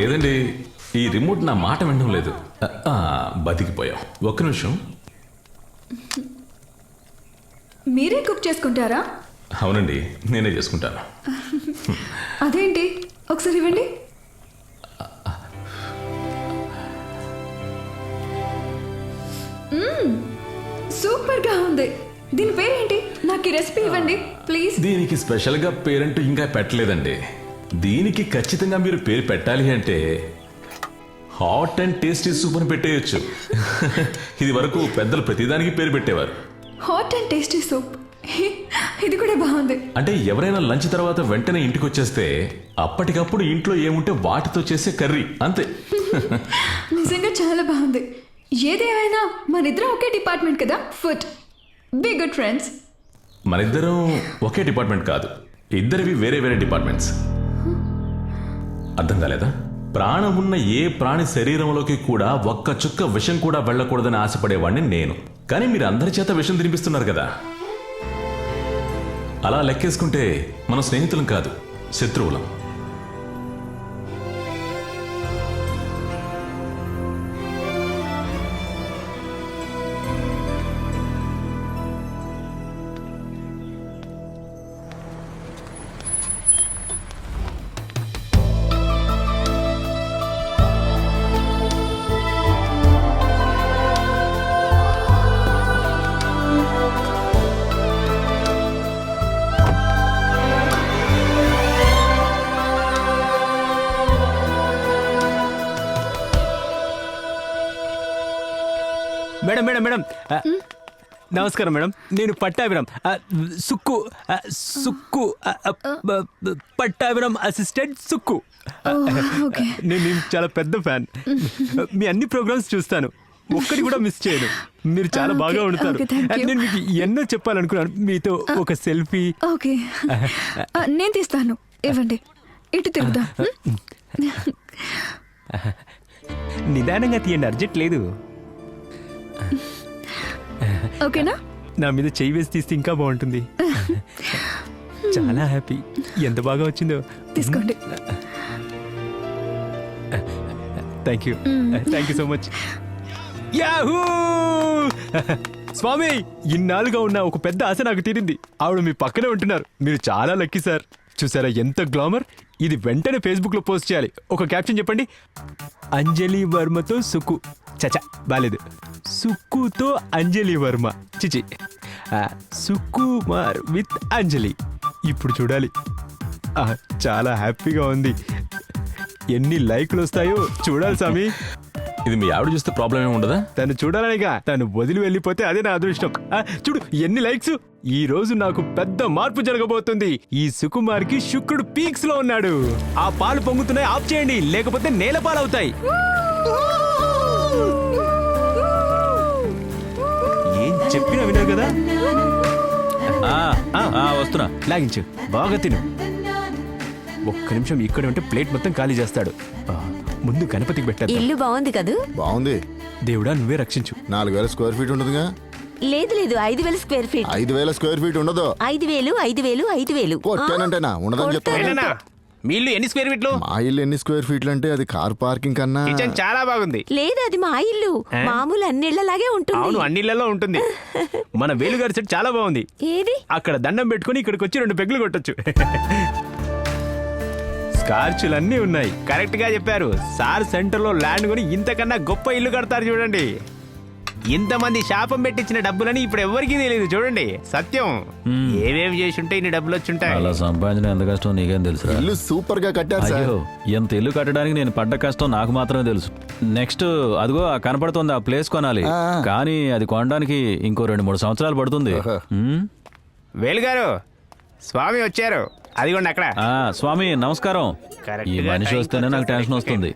లేదండి, ఈ రిమోట్ నా మాట వినడం లేదు. బతికిపోయాం. ఒక్క నిమిషం. మీరే కుక్ చేసుకుంటారా? అవునండి, నేనే చేసుకుంటాను. అదేంటి, ఒకసారి ఇవ్వండి. సూపర్గా ఉంది. దీని పేరేంటి? నాకు ఈ రెసిపీ ఇవ్వండి ప్లీజ్. దీనికి స్పెషల్గా పేరంటూ ఇంకా పెట్టలేదండి. దీనికి ఖచ్చితంగా మీరు పేరు పెట్టాలి అంటే హాట్ అండ్ టేస్టీ సూప్ అని పెట్టేయచ్చు. ఇది వరకు పెద్దలు ప్రతిదానికి పేరు పెట్టేవారు. హాట్ అండ్ టేస్టీ సూప్, ఇది కూడా బాగుంది. అంటే ఎవరైనా లంచ్ తర్వాత వెంటనే ఇంటికి వచ్చేస్తే అప్పటికప్పుడు ఇంట్లో ఏముంటే వాటితో చేసే కర్రీ, అంతే. నిజంగా చాలా బాగుంది. ఏదేమైనా మనిద్దరం ఒకే డిపార్ట్మెంట్ కదా, ఫుడ్. Be good friends. మనిద్దరం ఒకే డిపార్ట్మెంట్ కాదు, ఇద్దరివి వేరే వేరే డిపార్ట్మెంట్స్. అర్థం కాలేదా? ప్రాణం ఉన్న ఏ ప్రాణి శరీరంలోకి కూడా ఒక్క చుక్క విషం కూడా వెళ్ళకూడదని ఆశపడేవాడిని నేను. కానీ మీరు అందరి చేత విషం తినిపిస్తున్నారు కదా. అలా లెక్కేసుకుంటే మనం స్నేహితులం కాదు, శత్రువులం. మేడం మేడం మేడం నమస్కారం మేడం. నేను పట్టాభిరామ్, సుక్కు సుక్కు పట్టాభిరామ్ అసిస్టెంట్ సుక్కు. నేను చాలా పెద్ద ఫ్యాన్. మీ అన్ని ప్రోగ్రామ్స్ చూస్తాను, ఒక్కటి కూడా మిస్ చేయను. మీరు చాలా బాగా వండుతారు. నేను మీకు ఎన్నో చెప్పాలనుకున్నాను. మీతో ఒక సెల్ఫీ. ఓకే, నేను తీస్తాను. ఇవ్వండి, ఇటు తిరుగుదాం. నిదానంగా తీయండి, అర్జెంట్ లేదు. ఓకేనా? నా మీద చెయ్యి వేసి తీస్తే ఇంకా బాగుంటుంది. చాలా హ్యాపీ. ఎంత బాగా వచ్చిందో. తీసుకోండి. Thank you, thank you so much. Yahoo! స్వామి, ఇన్నాళ్ళుగా ఉన్న ఒక పెద్ద ఆశ నాకు తీరింది. ఆవిడ మీ పక్కనే ఉంటున్నారు. మీరు చాలా లక్కీ సార్. చూసారా ఎంత గ్లామర్? ఇది వెంటనే ఫేస్బుక్ లో పోస్ట్ చేయాలి. ఒక క్యాప్షన్ చెప్పండి. అంజలి వర్మతో సుక్కు. చచా, బాలేదు. సుక్కుతో అంజలి వర్మ. చిచి, సుకుమార్ విత్ అంజలి. ఇప్పుడు చూడాలి. చాలా హ్యాపీగా ఉంది. ఎన్ని లైక్లు వస్తాయో చూడాలి స్వామి. ఇది మీ ఆవిడ చూస్తే ప్రాబ్లం ఏమి ఉండదా? తను చూడాలనిగా, తను వదిలి వెళ్ళిపోతే అదే నా అదృష్టం. చూడు ఎన్ని లైక్స్. ఈ రోజు నాకు పెద్ద మార్పు జరగబోతుంది. ఈ సుకుమార్ కి శుక్రుడు పీక్స్ లో ఉన్నాడు. ఆ పాలు పొంగుతున్నాయి, ఆఫ్ చేయండి, లేకపోతే నేల పాలవుతాయి. ఏం చెప్పినా వినరు కదా. వస్తున్నా. లాగించు, బాగా తిను. ఒక్క నిమిషం ఇక్కడ ఉంటే ప్లేట్ మొత్తం ఖాళీ చేస్తాడు. ముందు గణపతికి పెట్టారు. ఇల్లు బాగుంది కదూ? బాగుంది. దేవుడా నువ్వే రక్షించు. 4000 స్క్వేర్ ఫీట్ ఉంటుందిగా? లేదు లేదు, 5000 స్క్వేర్ ఫీట్. 5000 స్క్వేర్ ఫీట్ ఉండదు. 5000 5000 5000. కొట్టానంటేనా ఉండదని చెప్తాను. మీ ఇల్లు ఎన్ని స్క్వేర్ ఫీట్లు? మా ఇల్లు ఎన్ని స్క్వేర్ ఫీట్లు అంటే అది కార్ పార్కింగ్ కన్నా. కిచెన్ చాలా బాగుంది. లేదు, అది మా ఇల్లు. మామూలు అన్నిళ్లలాగే ఉంటుంది. అవును, అన్నిళ్లలో ఉంటుంది. మన వేలుగారి సెట్ చాలా బాగుంది. ఏది? అక్కడ దండం పెట్టుకుని ఇక్కడికి వచ్చి 2 పెగ్గులు కొట్టొచ్చు. స్కార్చులన్నీ ఉన్నాయి. కరెక్ట్ గా చెప్పారు సార్. సెంటర్ లో ల్యాండ్ కొని ఇంతకన్నా గొప్ప ఇల్లు కడతారు చూడండి. ఇంతమంది శాపం పెట్టించిన డబ్బులని ఇప్పుడు ఎవరికీ తెలియదు చూడండి. సత్యం. ఏమేమి చేసి ఉంటే ఇన్ని డబ్బులు వచ్చి ఉంటాయి. అలా సంపాదించడం ఎంత కష్టం నీకేం తెలుసు? ఇల్లు సూపర్ గా కట్టారు సార్. అయ్యో, ఎంత ఇల్లు కట్టడానికి నేను పడ్డ కష్టం నాకు మాత్రమే తెలుసు. నెక్స్ట్ అదిగో కనపడుతుంది, ఆ ప్లేస్ కొనాలి. కానీ అది కొనడానికి ఇంకో 2-3 సంవత్సరాలు పడుతుంది. వేలుగారు, స్వామి వచ్చారు. అదిగోండి అక్కడ. స్వామి నమస్కారం. ఈ మనిషి వస్తేనే నాకు టెన్షన్ వస్తుంది.